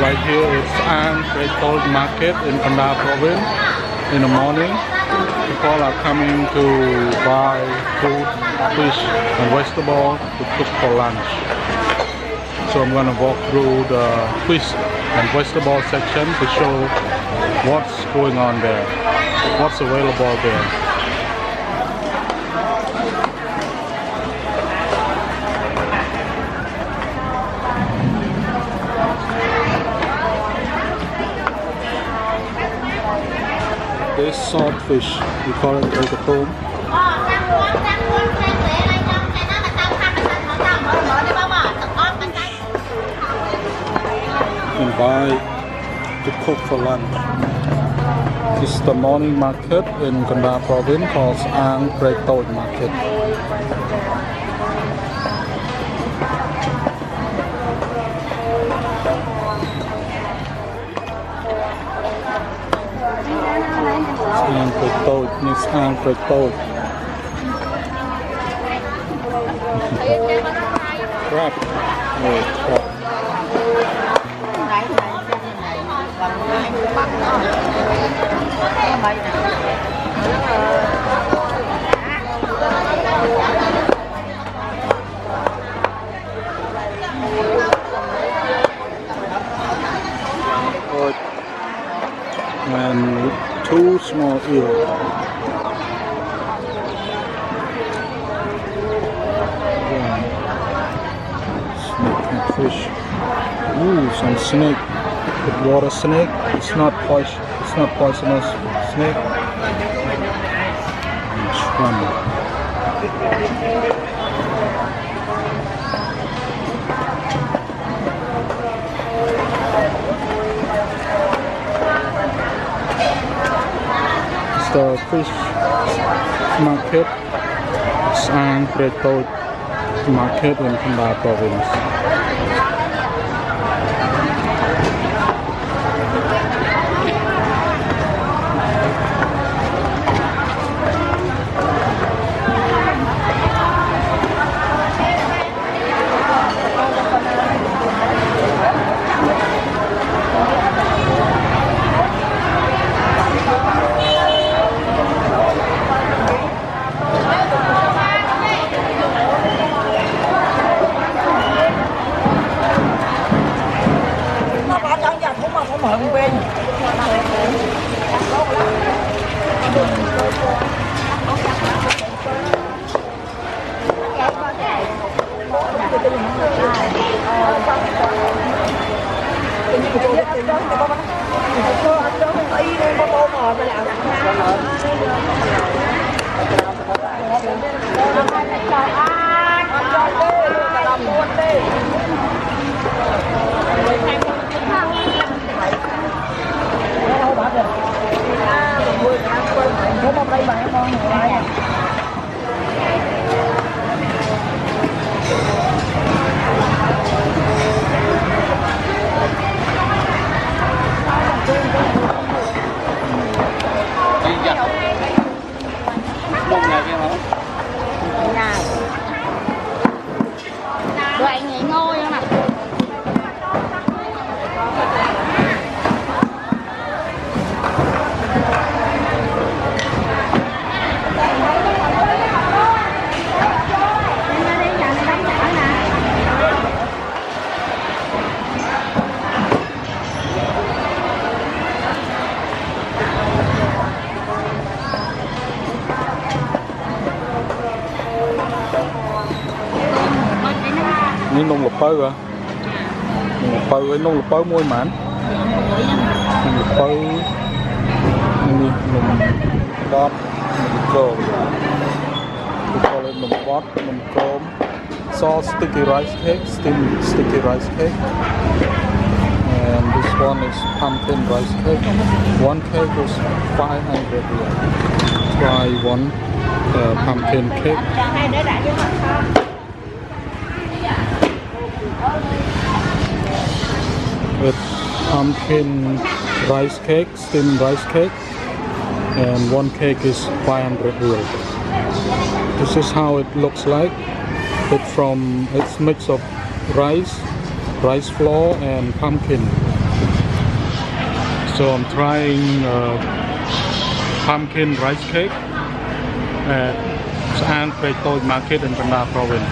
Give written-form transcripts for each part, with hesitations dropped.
Right here is Saang Prek market in Kandal Province. In the morning, people are coming to buy food, fish and vegetable to cook for lunch. So I'm gonna walk through the fish and vegetable section to show what's going on there, what's available there. This saltfish, we call it tôm. And buy to cook for lunch. This is the morning market in Kandal Province called Saang Prek market. Saang Prek means Saang Prek. Crab. Oh, crab. And 2 small eels. Snake and fish. Ooh, some snake. The water snake. It's not poisonous snake. And shrimp. The fish market, Saang Prek market in Kandal Province. Ini nông lục bơ à? Nông lục bơ môi mãn. Nông lục bơ, nông bót, nông cơm. We call it nông bót, nông cơm. Salt sticky rice cake, steamed sticky rice cake. And this one is pumpkin rice cake. One cake is 500 riyal. Try one pumpkin cake. With pumpkin rice cake, steamed rice cake, and one cake is 500 riyal. This is how it looks like. It's mix of rice flour and pumpkin. So I'm trying pumpkin rice cake at Saang Prek market in Kandal Province.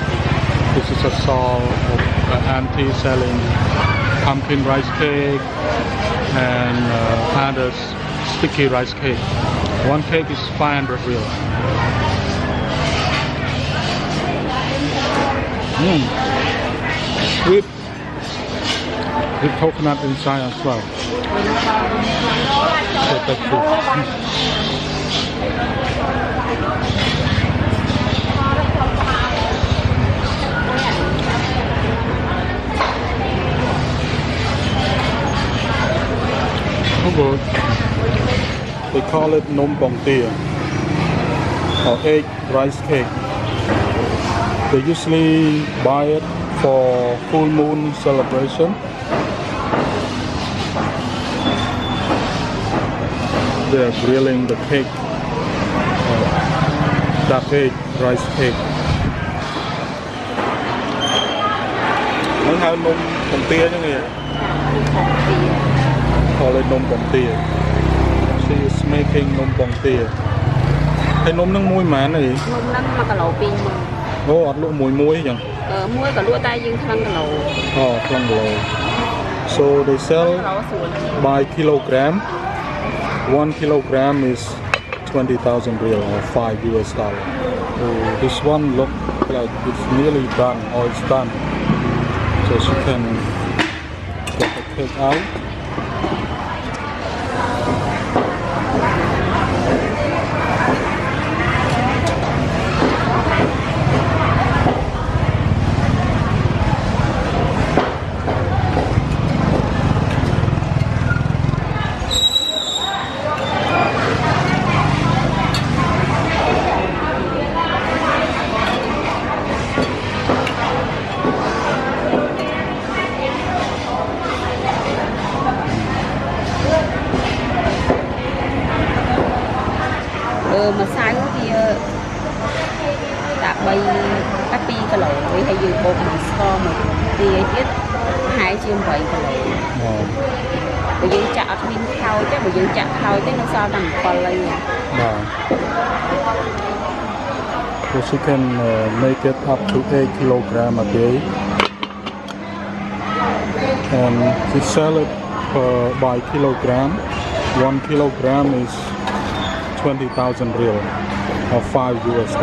This is a stall of auntie selling pumpkin rice cake and others sticky rice cake. One cake is 500 real. Sweet with coconut inside as well. So that's it. Oh good. They call it Mukbang Beer or egg rice cake. They usually buy it for full moon celebration. They're grilling the cake, that egg rice cake. Nó hay nôm bông tia chứ nghe. Call it Mukbang Beer. She is making Mukbang Beer. Cái nôm nó mùi mà này. Nôm nó mà cả lẩu pin mà. Ô, ọt lụa mùi chẳng? Mùi cả lụa tay nhưng thằng cả lẩu. Thằng lẩu. So they sell by kilogram. 1 kilogram is 20,000 real or $5 US. Oh, this one look like it's nearly done or it's done. So she can get the cake out. Mà sai quá thì đã bay các pi cái lẩu với hay dùng bột mà so một thì tiết 2 chiên 7 cái lẩu. Bởi vì chả pin thao chứ bởi vì chả thao chứ nó sao nằm còn lên nhỉ. So she can make it up to 8 kilogram a day, and she sell it by kilogram. 1 kilogram is 20,000 real or $5 US. Oh,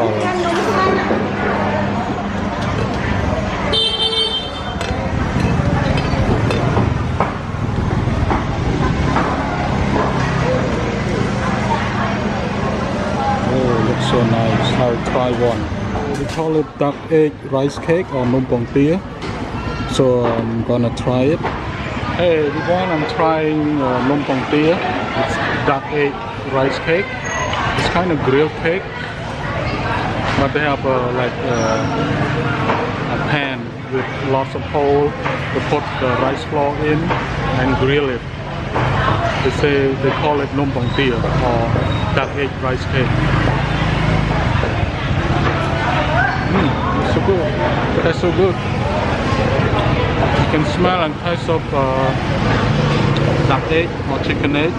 looks so nice. I'll try one. We call it duck egg rice cake or Mukbang Beer. So I'm gonna try it. Hey everyone, I'm trying Mukbang Beer. It's duck egg rice cake. It's kind of grilled cake, but they have a pan with lots of hole to put the rice flour in and grill it. They say they call it Mukbang Beer or duck egg rice cake. So good. That's so good. You can smell and taste of duck egg or chicken egg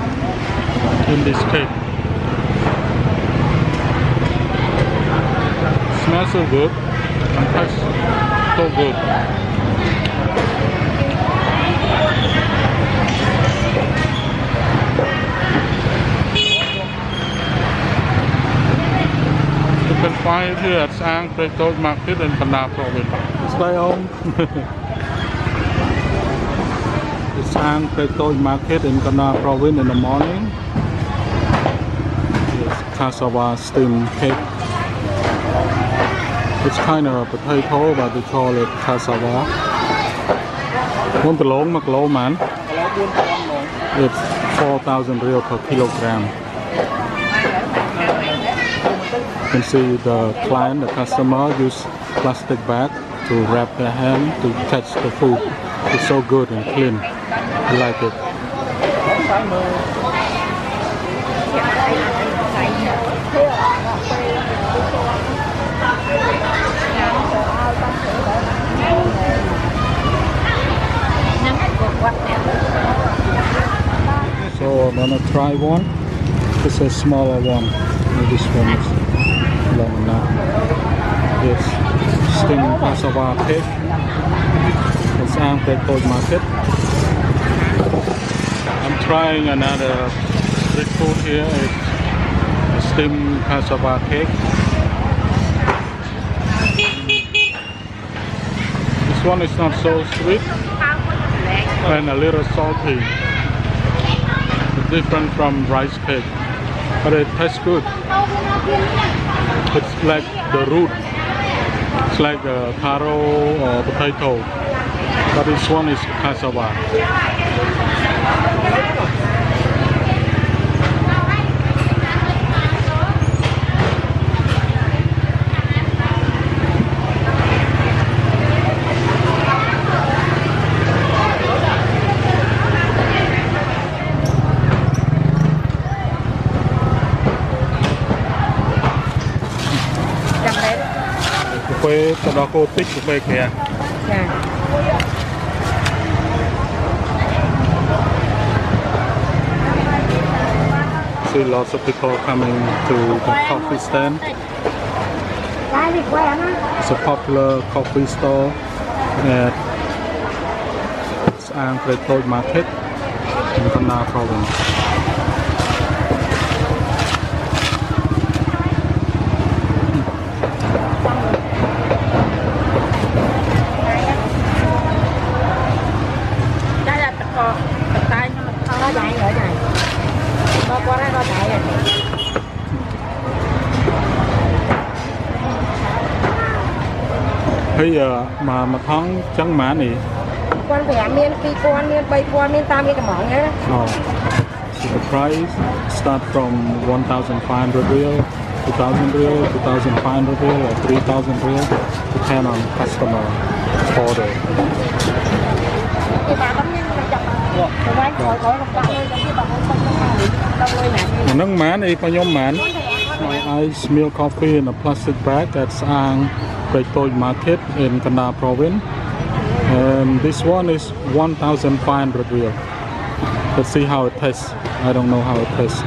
in this cake. Smells so good and tastes so good. You can find it here at Saang Prek market in Kandal Province. Stay home. It's Saang Prek market in Kandal Province in the morning. It's cassava steamed cake. It's kind of a potato, but they call it cassava. One belong maklo man. It's 4,000 real per kilogram. You can see the client, the customer, use plastic bag to wrap their hand to catch the food. It's so good and clean. I like it. So wanna try one. It's a smaller one. This one is long enough. Yes, steamed cassava pig. It's Saang Prek market. I'm trying another street food here. It's steamed cassava cake. This one is not so sweet and a little salty. It's different from rice cake, but it tastes good. It's like the root. It's like a taro or potato, but this one is cassava. Buffet tobacco thick buffet here. Yeah. See lots of people coming to the coffee stand. It's a popular coffee store at Saang Prek market in Kandal Province. Bây giờ mà tháng trắng mã này con vẽ miên phi con miên bay con miên tam cái mỏng nhá. Oh, so the price start from 1,500 real, 2,000 real, 2,500 real, or 3,000 real, depend on customer order. Nâng mã này bao nhiêu mã? Ice milk coffee in a plastic bag at Saang Prek market in Kandal Province. And this one is 1,500 real. Let's see how it tastes. I don't know how it tastes.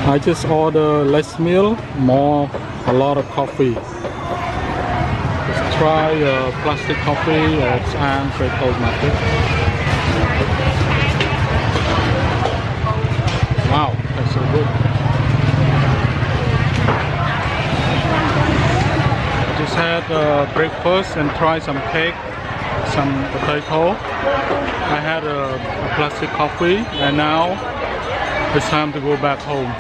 I just order less milk, a lot of coffee. Let's try plastic coffee at Saang Prek market. Wow, that's so good. I just had breakfast and tried some cake, some potato. I had a plastic coffee, and now it's time to go back home.